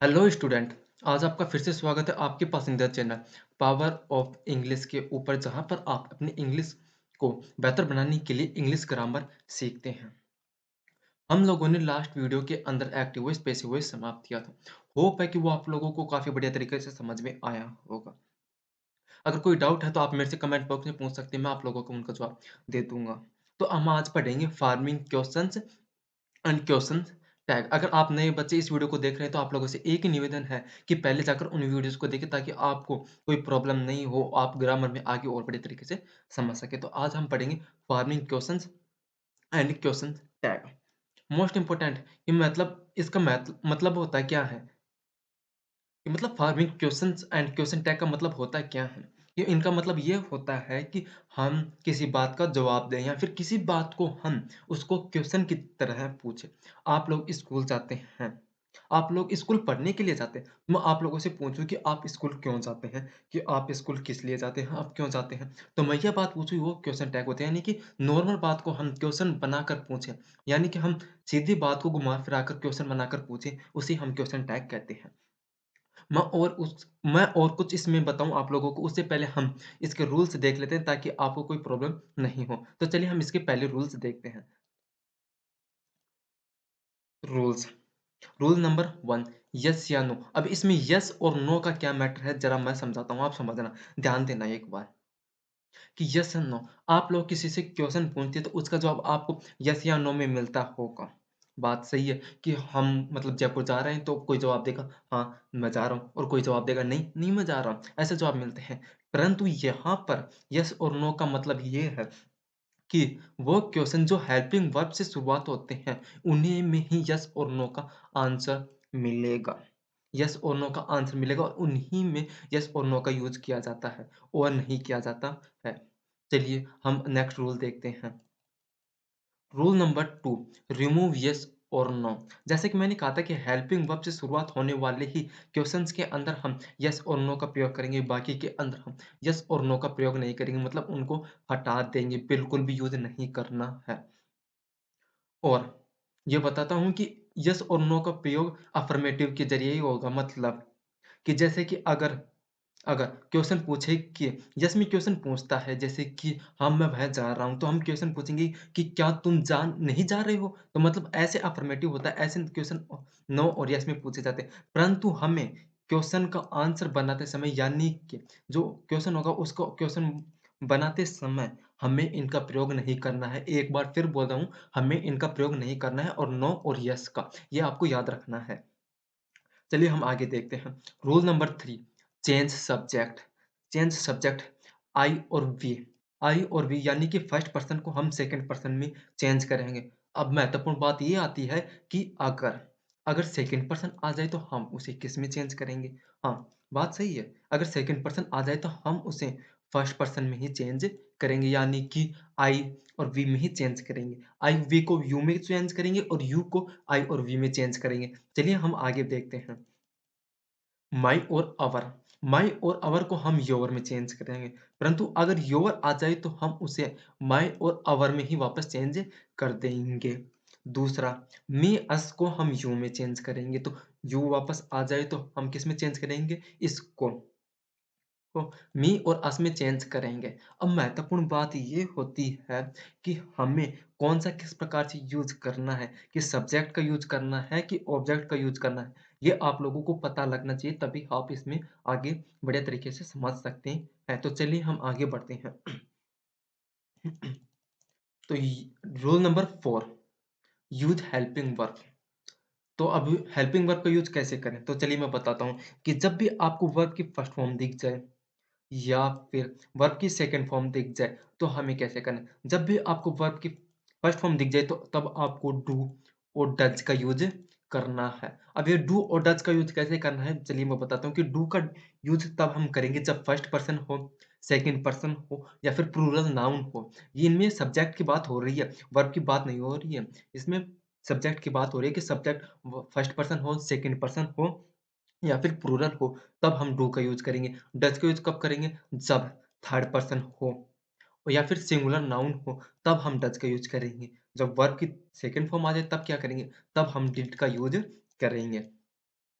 Hello student. आज आपका फिर से स्वागत है आपके पसंदीदा चैनल पावर ऑफ इंग्लिश के ऊपर, जहां पर आप अपनी इंग्लिश को बेहतर बनाने के लिए इंग्लिश ग्रामर सीखते हैं। हम लोगों ने लास्ट वीडियो के अंदर एक्टिव वॉइस पैसिव वॉइस समाप्त किया था। होप है कि वो आप लोगों को काफ़ी बढ़िया तरीके से समझ में आया होगा। अगर कोई डाउट है तो आप मेरे से कमेंट बॉक्स में पूछ सकते हैं, मैं आप लोगों को उनका जवाब दे दूंगा। तो हम आज पढ़ेंगे farming questions and question tag. अगर आप नए बच्चे इस वीडियो को देख रहे हैं तो आप लोगों से एक ही निवेदन है कि पहले जाकर उन वीडियोस को देखें, ताकि आपको कोई प्रॉब्लम नहीं हो, आप ग्रामर में आगे और बड़े तरीके से समझ सके। तो आज हम पढ़ेंगे farming questions and question tag. Most important, ये मतलब इसका मतलब होता है क्या है, कि मतलब farming questions and question tag का मतलब होता क्या है। ये इनका मतलब ये होता है कि हम किसी बात का जवाब दें या फिर किसी बात को हम उसको क्वेश्चन की तरह पूछें। आप लोग स्कूल जाते हैं, आप लोग स्कूल पढ़ने के लिए जाते हैं। मैं आप लोगों से पूछूं कि आप स्कूल क्यों जाते हैं, कि आप स्कूल किस लिए जाते हैं, आप क्यों जाते हैं। तो मैं ये बात पूछूं, वो क्वेश्चन टैग होते हैं। यानी कि नॉर्मल बात को हम क्वेश्चन बनाकर पूछें, यानी कि हम सीधी बात को घुमा फिरा कर क्वेश्चन बनाकर पूछें, उसे हम क्वेश्चन टैग कहते हैं। मैं और कुछ इसमें बताऊँ आप लोगों को, उससे पहले हम इसके रूल्स देख लेते हैं, ताकि आपको कोई प्रॉब्लम नहीं हो। तो चलिए हम इसके पहले रूल्स देखते हैं। रूल्स, रूल नंबर 1, यस या नो। अब इसमें यस और नो का क्या मैटर है, ज़रा मैं समझाता हूँ, आप समझना। ध्यान देना एक बार, कि यस एंड नो। आप लोग किसी से क्वेश्चन पूछते हैं तो उसका जवाब आपको यस या नो में मिलता होगा। बात सही है कि हम मतलब जयपुर जा रहे हैं तो कोई जवाब देगा हाँ मैं जा रहा हूँ, और कोई जवाब देगा नहीं नहीं मैं जा रहा हूँ। ऐसे जवाब मिलते हैं। परंतु यहाँ पर यस और नो का मतलब ये है कि वो क्वेश्चन जो हेल्पिंग वर्ब से शुरुआत होते हैं, उन्हीं में ही यस और नो का आंसर मिलेगा। यस और नो का आंसर मिलेगा, और उन्हीं में यस और नो का यूज़ किया जाता है, और नहीं किया जाता है। चलिए हम नेक्स्ट रूल देखते हैं। रूल नंबर 2, रिमूव यस और नो। जैसे कि मैंने कहा था कि हेल्पिंग वर्ब से शुरुआत होने वाले ही क्वेश्चंस के अंदर हम यस और नो का प्रयोग करेंगे, बाकी के अंदर हम यस और नो का प्रयोग नहीं करेंगे, मतलब उनको हटा देंगे, बिल्कुल भी यूज़ नहीं करना है। और ये बताता हूँ कि यस और नो का प्रयोग अफ़र्मेटिव के ज़रिए ही होगा, मतलब कि जैसे कि अगर अगर क्वेश्चन पूछे कि यस में क्वेश्चन पूछता है, जैसे कि हाँ, मैं वहाँ जा रहा हूँ, तो हम क्वेश्चन पूछेंगे कि क्या तुम जा नहीं जा रहे हो? तो मतलब ऐसे अफ़र्मेटिव होता है, ऐसे क्वेश्चन नो और यस में पूछे जाते हैं। परंतु हमें क्वेश्चन का आंसर बनाते समय, यानी कि जो क्वेश्चन होगा उसको क्वेश्चन बनाते समय हमें इनका प्रयोग नहीं करना है। एक बार फिर बोल रहा हूँ, हमें इनका प्रयोग नहीं करना है, और नो और यस का, ये आपको याद रखना है। चलिए हम आगे देखते हैं। Rule number 3, change subject. Change subject, I और वी। आई और वी यानी कि फर्स्ट पर्सन को हम सेकंड पर्सन में चेंज करेंगे। अब महत्वपूर्ण बात ये आती है कि अगर अगर सेकंड पर्सन आ जाए तो हम उसे किस में चेंज करेंगे? हाँ, बात सही है। अगर सेकंड पर्सन आ जाए तो हम उसे फर्स्ट पर्सन में ही चेंज करेंगे, यानी कि आई और वी में ही चेंज करेंगे। आई वी को यू में चेंज करेंगे, और यू को आई और वी में चेंज करेंगे। चलिए हम आगे देखते हैं। माई और अवर। माई और अवर को हम योर में चेंज करेंगे, परंतु अगर योर आ जाए तो हम उसे माई और अवर में ही वापस चेंज कर देंगे। दूसरा, मी अस को हम यू में चेंज करेंगे, तो यू वापस आ जाए तो हम किस में चेंज करेंगे? इसको को मी और अस में चेंज करेंगे। अब महत्वपूर्ण बात ये होती है कि हमें कौन-सा किस प्रकार से यूज़ करना है, कि सब्जेक्ट का यूज़ करना है कि ऑब्जेक्ट का यूज़ करना है। ये आप लोगों को पता लगना चाहिए, तभी आप इसमें आगे बढ़िया तरीके से समझ सकते हैं। तो चलिए हम आगे बढ़ते हैं। तो rule number 4, use helping verb. तो अब हेल्पिंग वर्ब का यूज़ कैसे करें? तो चलिए मैं बताता हूँ कि जब भी आपको वर्ब की फर्स्ट फॉर्म दिख जाए या फिर वर्ब की सेकंड फॉर्म दिख जाए, तो हमें कैसे करना है? जब भी आपको वर्ब की फर्स्ट फॉर्म दिख जाए तो तब आपको डू और डज का यूज़ करना है। अब ये डू और डज का यूज़ कैसे करना है? चलिए मैं बताता हूँ कि डू का यूज़ तब हम करेंगे जब फर्स्ट पर्सन हो, सेकंड पर्सन हो, या फिर प्लूरल नाउन हो। ये इनमें सब्जेक्ट की बात हो रही है, वर्ब की बात नहीं हो रही है। इसमें सब्जेक्ट की बात हो रही है कि सब्जेक्ट फर्स्ट पर्सन हो, सेकंड पर्सन हो, या फिर प्लूरल हो, तब हम डू का यूज़ करेंगे। डज़ का यूज़ कब करेंगे? जब थर्ड पर्सन हो, या फिर सिंगुलर नाउन हो, तब हम डज़ का यूज़ करेंगे। जब वर्ब की सेकंड फॉर्म आ जाए तब क्या करेंगे? तब हम डिड का यूज़ करेंगे।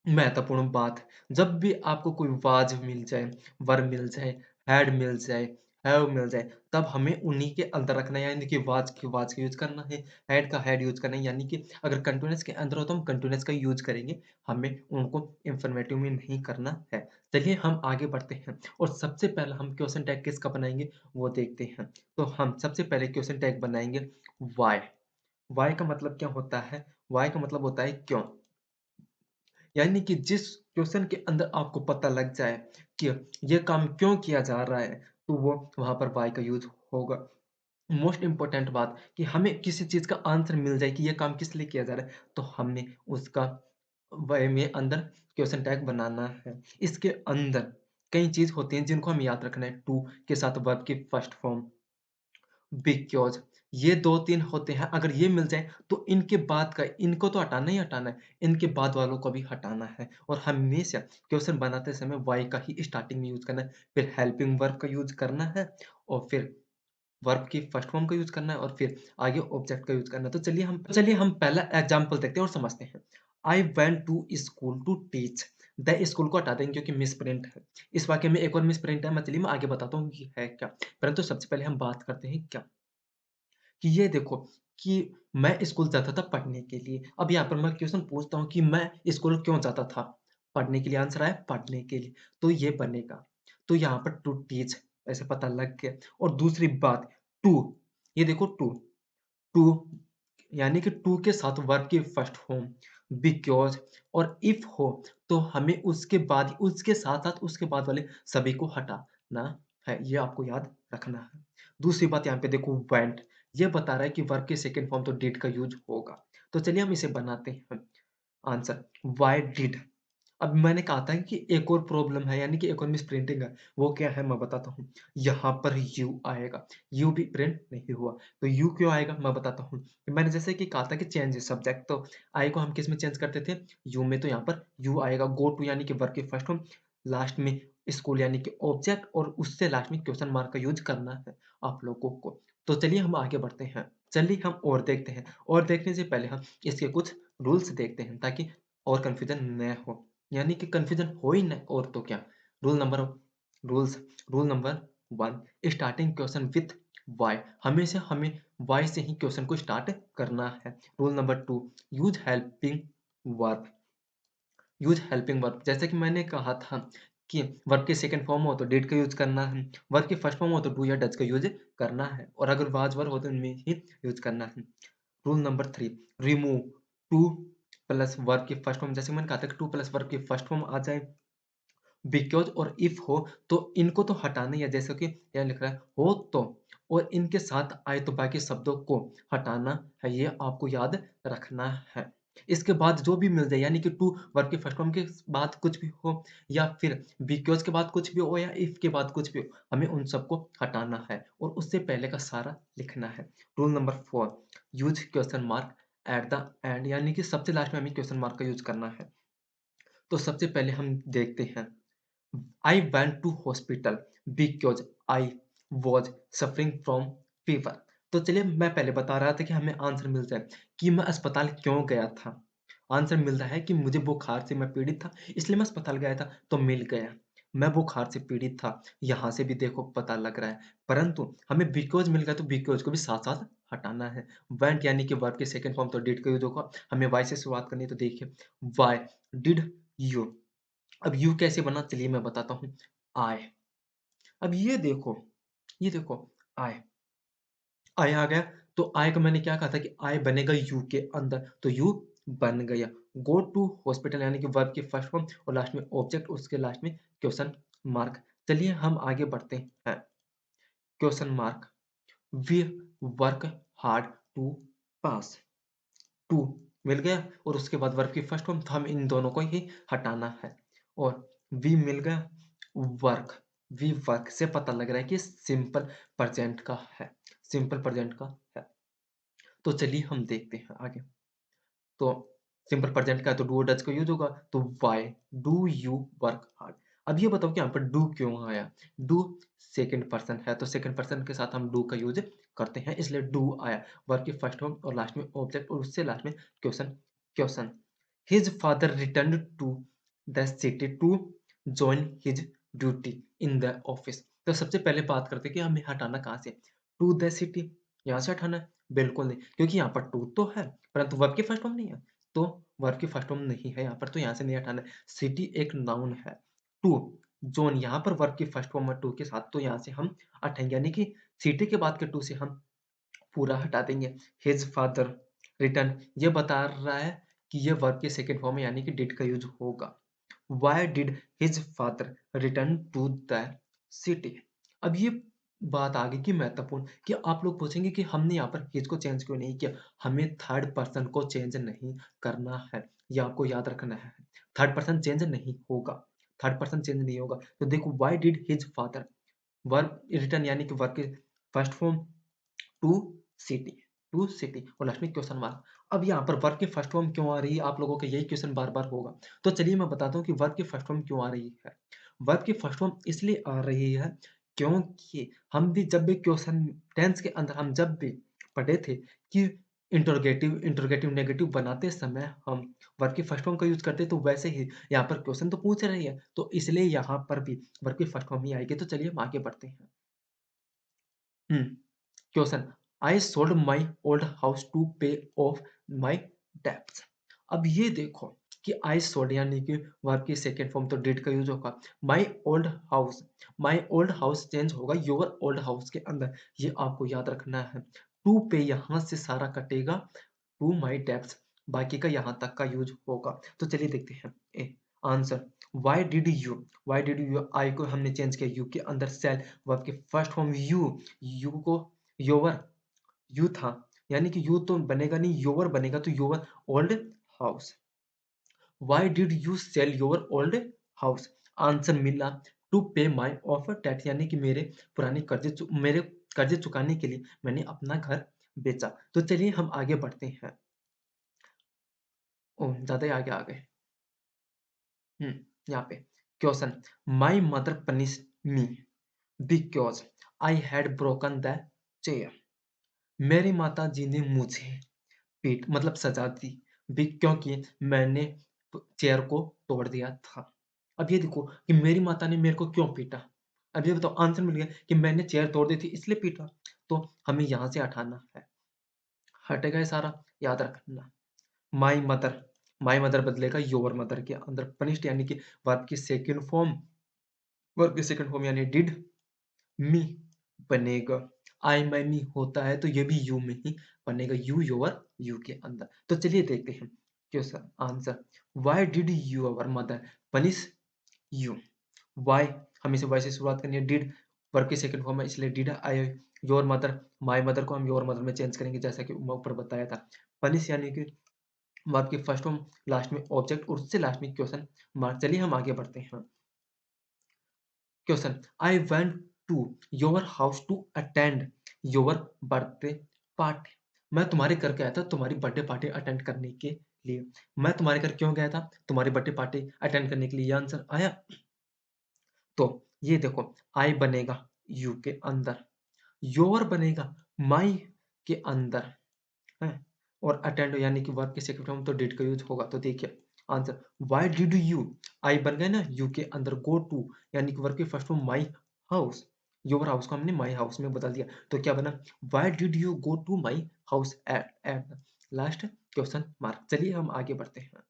महत्वपूर्ण बात, जब भी आपको कोई वाज मिल जाए, वर्ब मिल जाए, हैड मिल जाए, हैव मिल जाए, तब हमें उन्हीं के अंदर रखना है, यानी कि वाज का यूज़ करना है, हैड का हैड यूज़ करना है, यानी कि अगर कंटीन्यूअस के अंदर हो तो हम कंटीन्यूअस का यूज़ करेंगे, हमें उनको इन्फॉर्मेटिव में नहीं करना है। चलिए हम आगे बढ़ते हैं और सबसे पहला हम क्वेश्चन टैग किसका बनाएँगे, वो देखते हैं। तो हम सबसे पहले क्वेश्चन टैग बनाएँगे व्हाई। व्हाई का मतलब क्या होता है? व्हाई का मतलब होता है क्यों? यानी कि जिस क्वेश्चन के अंदर आपको पता लग जाए कि ये काम क्यों किया जा रहा है, तो वो वहाँ पर व्हाई का यूज़ होगा। मोस्ट इम्पोर्टेंट बात कि हमें किसी चीज़ का आंसर मिल जाए कि ये काम किस लिए किया जा रहा है, तो हमने उसका वे में अंदर क्वेश्चन टैग बनाना है। इसके अंदर कई चीज़ होती हैं जिनको हमें याद रखना है। टू के साथ वर्ब की फर्स्ट फॉर्म, बिकॉज़ ये 2-3 होते हैं, अगर ये मिल जाए तो इनके बाद का इनको तो हटाना ही हटाना है, इनके बाद वालों को भी हटाना है और हमेशा क्वेश्चन बनाते समय व्हाई का ही स्टार्टिंग में यूज़ करना है, फिर हेल्पिंग वर्ब का यूज़ करना है और फिर वर्ब की फर्स्ट फॉर्म का यूज़ करना है और फिर आगे ऑब्जेक्ट का यूज़ करना है। तो चलिए हम पहला एग्ज़ाम्पल देखते हैं और समझते हैं। I went to school to teach. The school को हटा देंगे क्योंकि मिसप्रिंट है। इस वाक्य में एक और मिसप्रिंट है, मैं चलिए मैं आगे बताता हूँ कि है क्या। परंतु सबसे पहले हम बात करते हैं क्या कि ये देखो कि मैं स्कूल जाता था पढ़ने के लिए। अब यहाँ पर मैं क्वेश्चन पूछता हूँ कि मैं स्कूल क्यों जाता था? पढ़ने के लिए, आंसर आया पढ़ने के लिए, तो ये बनेगा। तो यहाँ पर टू टीच ऐसे पता लग गया और दूसरी बात टू, ये देखो टू, टू यानी कि टू के साथ वर्ब की फर्स्ट फॉर्म बिकॉज़ और इफ हो तो हमें उसके बाद उसके साथ-साथ उसके बाद वाले सभी को हटाना है, ये आपको याद रखना है। दूसरी बात यहाँ पे देखो वेंट, ये बता रहा है कि वर्ब की सेकंड फॉर्म तो डिड का यूज़ होगा। तो चलिए हम इसे बनाते हैं। Answer why did. अब मैंने कहा था कि एक और प्रॉब्लम है यानी कि एक और मिसप्रिंटिंग है, वो क्या है मैं बताता हूँ। यहाँ पर यू आएगा, यू भी प्रिंट नहीं हुआ, तो यू क्यों आएगा मैं बताता हूँ। मैंने जैसे कि कहा था कि चेंज सब्जेक्ट, तो आई को हम किस में चेंज करते थे? यू में, तो यहाँ पर यू आएगा। गो टू यानी कि वर्ब की फर्स्ट फॉर्म, लास्ट में स्कूल यानी कि ऑब्जेक्ट और उससे लास्ट में क्वेश्चन मार्क का यूज़ करना है आप लोगों को। तो चलिए हम आगे बढ़ते हैं। चलिए हम और देखते हैं और देखने से पहले हम इसके कुछ रूल्स देखते हैं ताकि और कन्फ्यूज़न न हो। यानी कि कन्फ्यूज़न हो ही ना और तो क्या। Rule number rules rule number 1 starting question with why. हमेशा हमें व्हाई से ही क्वेश्चन को स्टार्ट करना है। Rule number 2 use helping verb. Use helping verb जैसे कि मैंने कहा था कि वर्ब के सेकंड फॉर्म हो तो डिड का यूज़ करना है, वर्ब के फर्स्ट फॉर्म हो तो डू या डज का यूज़ करना है और अगर वाज़ वर्ब हो तो इनमें ही यूज़ करना है। Rule number 3 remove two plus verb की फर्स्ट फॉर्म, जैसे मैंने कहा था कि टू प्लस वर्ब की फर्स्ट फॉर्म आ जाए बिकॉज़ और इफ हो तो इनको तो हटाना ही है, जैसे कि यहाँ लिख रहा है हो तो और इनके साथ आए तो बाकी शब्दों को हटाना है, ये आपको याद रखना है। इसके बाद जो भी मिल जाए यानी कि टू वर्ब की फर्स्ट फॉर्म के बाद कुछ भी हो या फिर बिकॉज़ के बाद कुछ भी हो या इफ के बाद कुछ भी हो, हमें उन सबको हटाना है और उससे पहले का सारा लिखना है। Rule number 4 use question mark at the end, यानी कि सबसे लास्ट में हमें क्वेश्चन मार्क का यूज़ करना है। तो सबसे पहले हम देखते हैं I went to hospital because I was suffering from fever। तो चलिए मैं पहले बता रहा था कि हमें आंसर मिल जाए कि मैं अस्पताल क्यों गया था। आंसर मिल रहा है कि मुझे बुखार से मैं पीड़ित था, इसलिए मैं अस्पताल गया था, तो मिल गया। मैं बुखार से पीड़ित था, यहाँ से भी देखो पता लग रहा है। परंतु हमें बिकॉज़ मिल गया तो बिकॉज़ को भी साथ-साथ हटाना है। वेंट यानी कि वर्ब की सेकंड फॉर्म तो डिड का यूज़ होगा, हमें व्हाई से शुरुआत करनी है तो देखिए व्हाई डिड यू। अब यू कैसे बना चलिए मैं बताता हूँ। आई, अब ये देखो आई, आई आ गया तो आई को मैंने क्या कहा था कि आई बनेगा यू के अंदर, तो यू बन गया। गो टू हॉस्पिटल यानी कि वर्ब की फर्स्ट फॉर्म और लास्ट में ऑब्जेक्ट, उसके लास्ट में क्वेश्चन मार्क। चलिए हम आगे बढ़ते हैं। Question mark we work hard to pass. To मिल गया और उसके बाद वर्ब की फर्स्ट फॉर्म, तो हम इन दोनों को ही हटाना है और वी मिल गया वर्क। वी वर्क से पता लग रहा है कि सिंपल प्रेजेंट का है, सिंपल प्रेजेंट का है। तो चलिए हम देखते हैं आगे। तो सिंपल प्रेजेंट का है तो डू और डज का यूज होगा, तो why do you work hard. अब ये बताओ कि यहाँ पर डू क्यों आया? डू सेकंड पर्सन है तो सेकंड पर्सन के साथ हम डू का यूज करते हैं, इसलिए डू आया। वर्ब की फर्स्ट फॉर्म और लास्ट में ऑब्जेक्ट और उससे लास्ट में question. Question his father return to the city to join his duty in the office. तो सबसे पहले बात करते हैं कि हमें हटाना कहाँ से? टू द सिटी, यहाँ से हटाना है? बिल्कुल नहीं, क्योंकि यहाँ पर टू तो है, परंतु वर्ब की फर्स्ट फॉर्म नहीं है। तो वर्ब की फर्स्ट फॉर्म नहीं है यहाँ पर, तो यहाँ से नहीं हटाना है। सिटी एक नाउन है। टू, जॉन यहाँ पर वर्ब की फर्स्ट फॉर्म है टू के साथ, तो यहाँ से हम हटाएँगे, यानी कि सिटी के बाद के टू से हम पूरा हटा देंगे। हिज फादर रिटर्न, ये बता रहा है कि ये वर्ब के सेकंड फॉर्म में यानी कि डिड का यूज़ होगा। Why did his father return to the city? अब ये बात आ गई कि महत्वपूर्ण, कि आप लोग पूछेंगे कि हमने यहाँ पर हिज को चेंज क्यों नहीं किया? हमें थर्ड पर्सन को चेंज नहीं करना है, ये आपको याद रखना है। थर्ड पर्सन चेंज नहीं होगा, थर्ड पर्सन चेंज नहीं होगा। तो देखो, why did his father, verb return यानी कि वर्ब के first form to city, to city और लास्ट में क्वेश्चन मार्क। अब यहाँ पर वर्ब की फर्स्ट फॉर्म क्यों आ रही है? आप लोगों का यही क्वेश्चन बार-बार होगा। तो चलिए मैं बताता हूँ कि वर्ब की फर्स्ट फॉर्म क्यों आ रही है। वर्ब की फर्स्ट फॉर्म इसलिए आ रही है क्योंकि हम भी जब भी क्वेश्चन टेंस के अंदर हम जब भी पढ़े थे कि इंटरोगेटिव नेगेटिव बनाते समय हम वर्ब की फर्स्ट फॉर्म का यूज़ करते, तो वैसे ही यहाँ पर क्वेश्चन तो पूछ रही है, तो इसलिए यहाँ पर भी वर्ब की फर्स्ट फॉर्म ही आएगी। तो चलिए हम आगे बढ़ते हैं। हुँ। Question, I sold my old house to pay off my debts. अब ये देखो कि आई सोल्ड यानी कि वर्ब की सेकंड फॉर्म तो डिड का यूज होगा। माई ओल्ड हाउस चेंज होगा योर ओल्ड हाउस के अंदर, ये आपको याद रखना है। टू पे यहाँ से सारा कटेगा, टू माई डेब्ट्स बाकी का यहाँ तक का यूज होगा। तो चलिए देखते हैं। A answer, why did you, I को हमने चेंज किया यू के अंदर, सेल वर्ब की फर्स्ट फॉर्म यू को योवर, यू था, यानी कि यू तो बनेगा नहीं, योवर बनेगा, तो योवर old house. Why did you sell your old house? Answer मिला टू पे माई ऑफ डेट, यानी कि मेरे कर्जे चुकाने के लिए मैंने अपना घर बेचा। तो चलिए हम आगे बढ़ते हैं। ओह! ज़्यादा ही आगे आ गए। हुँ, यहाँ पे question, my mother punished me because I had broken the chair. मेरी माताजी ने मुझे पीट मतलब सज़ा दी क्योंकि मैंने चेयर को तोड़ दिया था। अब ये देखो कि मेरी माता ने मेरे को क्यों पीटा? अब ये बताओ, आंसर मिल गया कि मैंने चेयर तोड़ दी थी इसलिए पीटा। तो हमें यहाँ से हटाना है। हटेगा ये सारा, याद रखना। माय मदर, माय मदर बदलेगा योर मदर के अंदर। पनिश्ड यानी कि वर्ब की सेकंड फॉर्म यानी डिड, मी बनेगा। आई माय मी होता है तो ये भी यू में ही बनेगा, यू योर यू के अंदर। तो चलिए देखते हैं question answer, why did your mother punish you? Why, हमें से वाई से शुरुआत करनी है। डिड वर्ब की सेकंड फॉर्म है इसलिए did I. Your mother, my mother को हम योर मदर में चेंज करेंगे जैसा कि मैं ऊपर बताया था। पनिश यानी कि वर्ब की फर्स्ट फॉर्म लास्ट में ऑब्जेक्ट और उससे लास्ट में क्वेश्चन मार्क। चलिए हम आगे बढ़ते हैं। Question, I went to your house to attend your birthday party. मैं तुम्हारे घर गया था तुम्हारी बर्थडे पार्टी अटेंड करने के लिए। मैं तुम्हारे घर क्यों गया था? तुम्हारी बर्थडे पार्टी अटेंड करने के लिए। ये आंसर आया। तो ये देखो, आई बनेगा यू के अंदर, योर बनेगा माई के अंदर है, और अटेंड यानी कि वर्ब के सेकंड फॉर्म तो डिड का यूज होगा। तो देखिए आंसर, व्हाई डिड यू, आई बन गए ना यू के अंदर, गो टू यानी कि वर्ब के first form my house, your house को हमने माई हाउस में बदल दिया। तो क्या बना, why did you go to my house at last question mark. चलिए हम आगे बढ़ते हैं।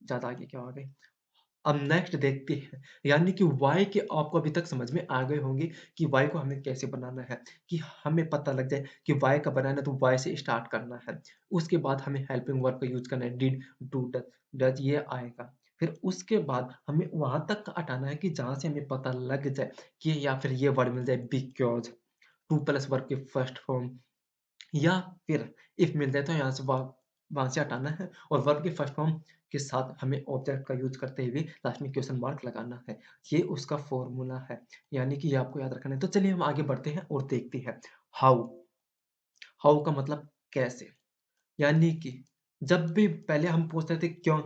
ज्यादा आगे क्या आ गए? अब नेक्स्ट देखते हैं, यानी कि वाई के आपको अभी तक समझ में आ गए होंगे कि वाई को हमें कैसे बनाना है, कि हमें पता लग जाए कि वाई का बनाना है तो वाई से स्टार्ट करना है। उसके बाद हमें हेल्पिंग वर्ब का यूज़ करना है, डिड, डू, डज ये आएगा। फिर उसके बाद हमें वहाँ तक का हटाना है कि जहाँ से हमें पता लग जाए कि या फिर ये वर्ड मिल जाए बिकॉज़, टू प्लस वर्ब के फर्स्ट फॉर्म, या फिर इफ मिल जाए तो यहाँ से वहाँ से हटाना है और वर्ब के फर्स्ट फॉर्म के साथ हमें ऑब्जेक्ट का यूज़ करते हुए लास्ट में क्वेश्चन मार्क लगाना है। ये उसका फ़ॉर्मूला है, यानी कि ये आपको याद रखना है। तो चलिए हम आगे बढ़ते हैं और देखते हैं हाउ। हाउ का मतलब कैसे, यानी कि जब भी पहले हम पूछते थे क्यों,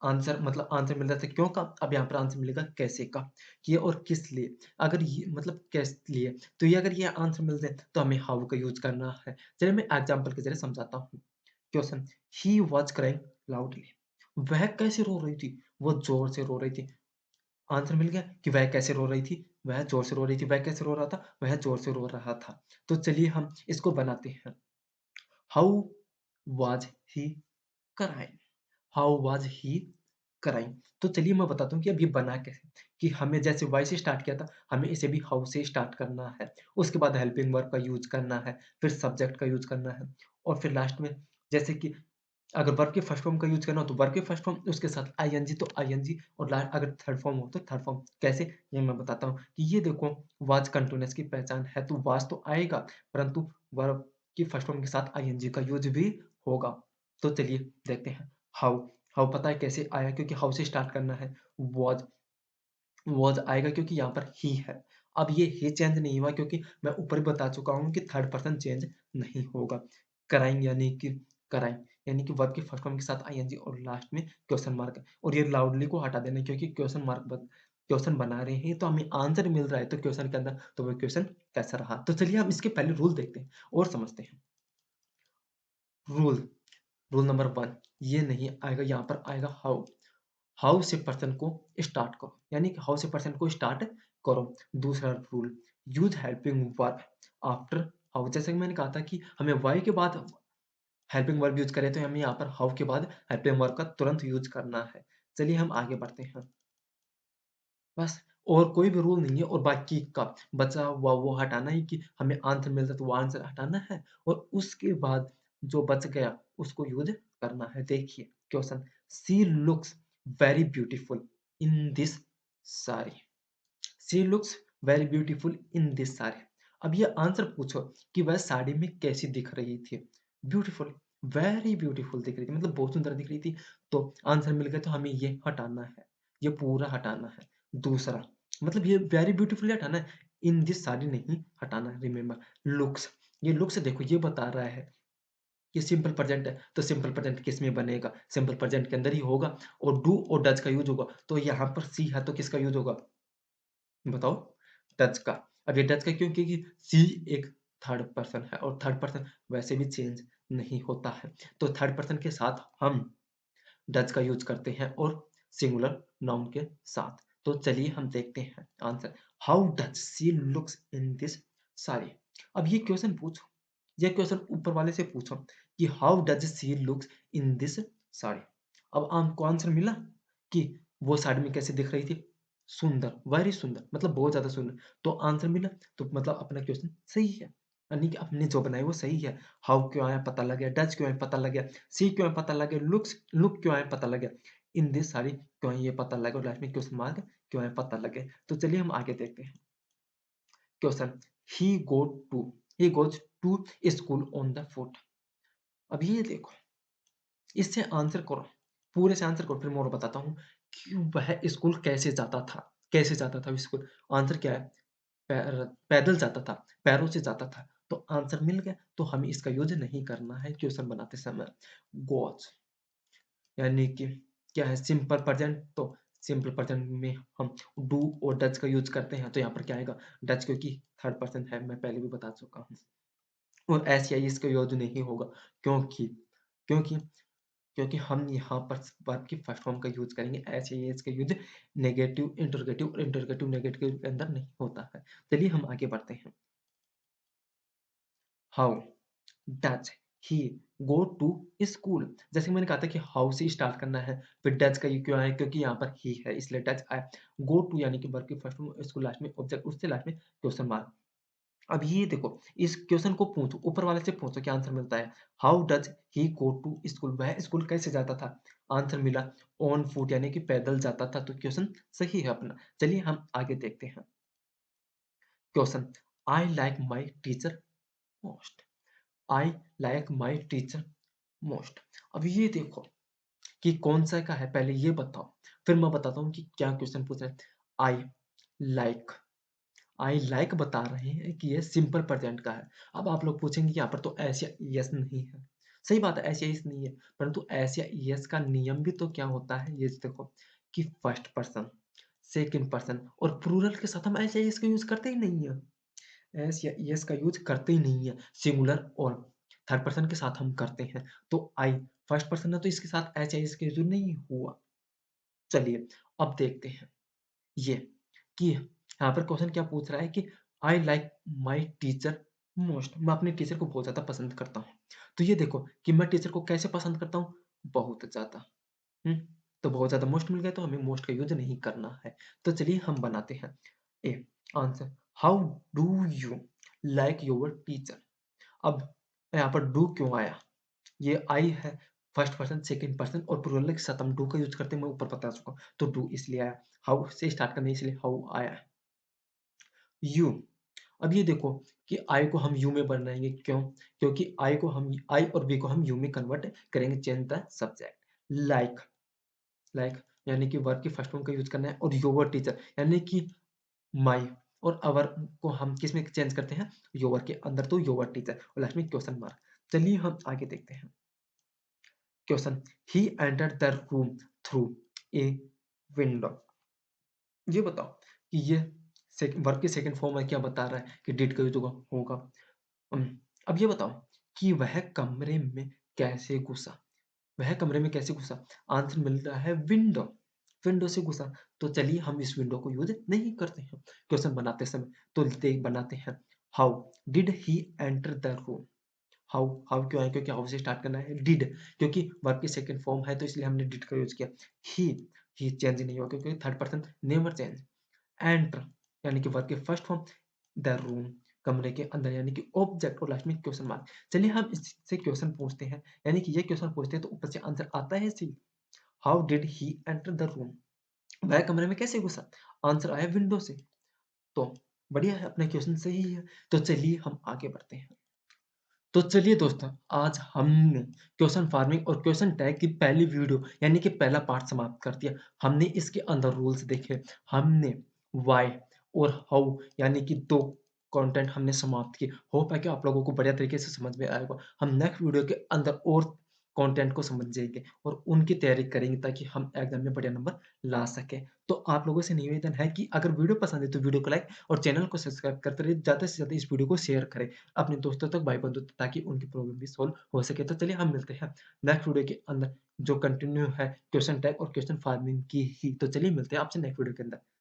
आंसर मतलब आंसर मिल रहा था क्यों का, अब यहाँ पर आंसर मिलेगा कैसे का, कि और किस लिए। अगर ये मतलब किस लिए, तो ये अगर ये आंसर मिल जाए तो हमें हाउ का यूज़ करना है। चलिए मैं एग्ज़ाम्पल के ज़रिए समझाता हूँ। Question, he was crying loudly. वह कैसे रो रही थी? वो ज़ोर से रो रही थी। आंसर मिल गया कि वह कैसे रो रही थी? वह ज़ोर से रो रही थी। वह कैसे रो रहा था? वह ज़ोर से रो रहा था। तो चलिए हम इसको बनाते हैं। How was he crying? How was he crying? तो चलिए मैं बताता हूँ कि अब ये बना कैसे? कि हमें जैसे वाई से स्टार्ट किया था, हमें इसे भी हाउ से स्टार्ट करना है। उसके बाद हेल्पिंग वर्ब का यूज़ करना है, फिर सब्जेक्ट का यूज़ करना है और फिर लास्ट में जैसे कि अगर वर्ब के फर्स्ट फॉर्म का यूज़ करना हो तो वर्ब के फर्स्ट फॉर्म, उसके साथ आईएनजी तो आईएनजी और ला अगर थर्ड फॉर्म हो तो थर्ड फॉर्म। कैसे? ये मैं बताता हूँ कि ये देखो वाज़ कंटीन्यूअस की पहचान है तो वाज़ तो आएगा, परंतु वर्ब की फर्स्ट फॉर्म के साथ आईएनजी का यूज़ भी होगा। तो चलिए देखते हैं। हाउ, हाउ पता है कैसे आया? क्योंकि हाउ से स्टार्ट करना है। वाज़, वाज़ आएगा क्योंकि यहाँ पर ही है। अब ये ही चेंज नहीं हुआ क्योंकि मैं ऊपर ही बता चुका हूँ कि थर्ड पर्सन चेंज नहीं होगा। कराइंग यानी कि वर्ब के फर्स्ट फॉर्म के साथ आईएनजी और लास्ट में क्वेश्चन मार्क और ये लाउडली को हटा देना क्योंकि क्वेश्चन बना रहे हैं तो हमें आंसर मिल रहा है तो क्वेश्चन के अंदर तो वो क्वेश्चन कैसा रहा? तो चलिए हम इसके पहले रूल देखते हैं और समझते हैं। रूल, रूल नंबर 1 ये नहीं आएगा, यहाँ पर आएगा हाउ। हाउ से पर्सन को स्टार्ट करो, यानी कि हाउ से पर्सन को स्टार्ट करो। दूसरा rule, use helping verb after how. जैसे कि मैंने कहा था कि हमें वाई के बाद हेल्पिंग वर्ब यूज करें तो हमें यहाँ पर हाउ के बाद हेल्पिंग वर्ब का तुरंत यूज करना है। चलिए हम आगे बढ़ते हैं। बस और कोई भी रूल नहीं है और बाकी का बचा हुआ वो हटाना है कि हमें आंसर मिलता है तो वो आंसर हटाना है और उसके बाद जो बच गया उसको यूज करना है। देखिए question, she looks very beautiful in this sari. She looks very beautiful in this sari. अब ये आंसर पूछो कि वह साड़ी में कैसी दिख रही थी? ब्यूटीफुल, वेरी ब्यूटीफुल दिख रही थी मतलब बहुत सुंदर दिख रही थी। तो आंसर मिल गया तो हमें ये हटाना है, ये पूरा हटाना है। दूसरा मतलब ये वेरी ब्यूटीफुल हटाना है, इन दिस साड़ी नहीं हटाना है। रिमेंबर लुक्स, ये लुक्स देखो ये बता रहा है कि सिंपल प्रेजेंट है तो सिंपल प्रेजेंट किस में बनेगा? सिंपल प्रेजेंट के अंदर ही होगा और डू और डज का यूज होगा। तो यहाँ पर सी है तो किसका यूज होगा? बताओ? डच का। अब ये डच का क्यों? क्योंकि सी एक थर्ड पर्सन है और थर्ड पर्सन वैसे भी चेंज नहीं होता है। तो थर्ड पर्सन के साथ हम डच का यूज़ करते हैं और सिंगुलर नाउन के साथ। तो चलिए हम देखते हैं answer. How does she looks in this sari? अब ये क्वेश्चन पूछो, ये क्वेश्चन ऊपर वाले से पूछो कि how does she looks in this sari? अब हमको आंसर मिला कि वो साड़ी में कैसे दिख रही थी? सुंदर, वेरी सुंदर मतलब बहुत ज़्यादा सुंदर। तो आंसर मिला तो मतलब अपना क्वेश्चन सही है। यानी कि अपने जो बनाए वो सही है। हाउ क्यों आया पता लग गया, डज क्यों आया पता लग गया, सी क्यों आया पता लग गया, लुक क्यों आया पता लग गया, इन दिस साड़ी क्यों आया ये पता लगा और लास्ट में क्वेश्चन मार्क क्यों आया पता लगे। तो चलिए हम आगे देखते हैं। Question, he go to he goes to school on the foot. अब ये देखो इससे आंसर करो, पूरे से आंसर करो फिर मैं और बताता हूँ कि वह स्कूल कैसे जाता था, कैसे जाता था स्कूल। आंसर क्या है? पैदल जाता था, पैरों से जाता था। तो आंसर मिल गया तो हमें इसका यूज़ नहीं करना है क्वेश्चन बनाते समय। गॉज यानी कि क्या है? सिंपल प्रेज़ेंट तो सिंपल प्रेज़ेंट में हम डू और डज का यूज़ करते हैं तो यहाँ पर क्या आएगा? डज क्योंकि थर्ड पर्सन है मैं पहले भी बता चुका हूँ। और एस या इसका यूज़ नहीं होगा क्योंकि क्योंकि क्योंकि हम यहाँ पर वर्ब की फर्स्ट फॉर्म का यूज़ करेंगे। एस या इसका यूज़ नेगेटिव, इंटरोगेटिव और इंटरोगेटिव नेगेटिव के अंदर नहीं होता है। चलिए हम आगे बढ़ते हैं। How does he go to school? जैसे मैंने कहा था कि हाउ से स्टार्ट करना है, फिर डज का ये क्यों आया? क्योंकि यहाँ पर ही है इसलिए डज आया। गो टू यानी कि वर्ब की फर्स्ट फॉर्म, स्कूल लास्ट में ऑब्जेक्ट, उससे लास्ट में क्वेश्चन मार्क। अब ये देखो इस क्वेश्चन को पूछो, ऊपर वाले से पूछो क्या आंसर मिलता है। How does he go to school? वह स्कूल कैसे जाता था? आंसर मिला ऑन फुट यानी कि पैदल जाता था तो क्वेश्चन सही है अपना। चलिए हम आगे देखते हैं। Question, I like my teacher most. I like my teacher most. अब ये देखो कि कौन-सा का है पहले ये बताओ, फिर मैं बताता हूँ कि क्या क्वेश्चन पूछ रहा है। आई लाइक, आई लाइक बता रहे हैं कि ये सिंपल प्रेज़ेंट का है। अब आप लोग पूछेंगे कि यहाँ पर तो एस या ईएस नहीं है। सही बात है एस या ईएस नहीं है, परंतु एस या ईएस का नियम भी तो क्या होता है ये देखो कि फर्स्ट पर्सन, सेकंड पर्सन और प्लूरल के साथ हम एस या ईएस का यूज़ करते ही नहीं है। एस या ईएस का यूज़ करते ही नहीं है। सिंगुलर और थर्ड पर्सन के साथ हम करते हैं। तो आई फर्स्ट पर्सन है तो इसके साथ एच आई इसका यूज़ नहीं हुआ। चलिए, अब देखते हैं ये कि यहाँ पर क्वेश्चन क्या पूछ रहा है कि I like my teacher most, मैं अपने टीचर को बहुत ज़्यादा पसंद करता हूँ। तो ये देखो कि मैं टीचर को कैसे पसंद करता हूँ? बहुत ज़्यादा। हुँ, तो बहुत ज़्यादा मोस्ट मिल गया तो हमें मोस्ट का यूज़ नहीं करना है। तो चलिए हम बनाते हैं। A answer, how do you like your teacher? अब यहाँ पर डू क्यों आया? ये आई है, फर्स्ट पर्सन, सेकंड पर्सन और प्लूरल के साथ हम डू का यूज़ करते हैं, मैं ऊपर बता चुका हूँ। तो डू इसलिए आया, हाउ से स्टार्ट करना है इसलिए हाउ आया। यू, अब ये देखो कि आई को हम यू में बनाएँगे, क्यों? क्योंकि आई को हम आई और वी को हम यू में कन्वर्ट करेंगे, change the subject. Like, like यानी कि वर्ब की फर्स्ट फॉर्म का यूज़ करना है और योर टीचर यानी कि माय और अवर को हम किसमें चेंज करते हैं? योर के अंदर, तो योर टीचर और लास्ट में क्वेश्चन मार्क। चलिए हम आगे देखते हैं। Question, he entered the room through a window. ये बताओ कि ये वर्ब की सेकंड फॉर्म में क्या बता रहा है कि डिड का यूज़ होगा। उम, अब ये बताओ कि वह कमरे में कैसे घुसा? वह कमरे में कैसे घुसा? आंसर मिल रहा है विंडो, विंडो से घुसा। तो चलिए हम इस विंडो को यूज़ नहीं करते हैं क्वेश्चन बनाते समय। तो देख बनाते हैं, how did he enter the room? How, how क्यों आया? क्योंकि हाउ से स्टार्ट करना है। डिड क्योंकि वर्ब की सेकंड फॉर्म है तो इसलिए हमने डिड का यूज़ किया। ही, ही चेंज नहीं हुआ क्योंकि third person never change. Enter यानी कि वर्ब की फर्स्ट फॉर्म, द रूम कमरे के अंदर यानी कि ऑब्जेक्ट और लास्ट में क्वेश्चन मार्क। चलिए हम इससे क्वेश्चन पूछते हैं, यानी कि ये क्वेश्चन पूछते हैं तो ऊपर से आंसर आता है C. How did he enter the room? वह कमरे में कैसे घुसा? आंसर आया विंडो से। तो बढ़िया है, अपना क्वेश्चन सही है। तो चलिए हम आगे बढ़ते हैं। तो चलिए दोस्तों, आज हमने क्वेश्चन फार्मिंग और क्वेश्चन टैग की पहली वीडियो यानी कि पहला पार्ट समाप्त कर दिया। हमने इसके अंदर रूल्स देखे, हमने व्हाई और हाउ यानी कि 2 कंटेंट हमने समाप्त किए। होप है कि आप लोगों को बढ़िया तरीके से समझ में आया होगा। हम नेक्स्ट वीडियो के अंदर और कंटेंट को समझेंगे और उनकी तैयारी करेंगे ताकि हम एग्ज़ाम में बढ़िया नंबर ला सकें। तो आप लोगों से निवेदन है कि अगर वीडियो पसंद है तो वीडियो को लाइक और चैनल को सब्सक्राइब करते रहिए। ज़्यादा से ज़्यादा इस वीडियो को शेयर करें अपने दोस्तों तक, भाई-बंधुओं तक, ताकि उनकी प्रॉब्लम भी सॉल्व हो सके। तो चलिए हम मिलते हैं नेक्स्ट वीडियो के अंदर जो कंटिन्यू है क्वेश्चन टैग और क्वेश्चन फार्मिंग की ही। तो चलिए मिलते हैं आपसे नेक्स्ट वीडियो के अंदर।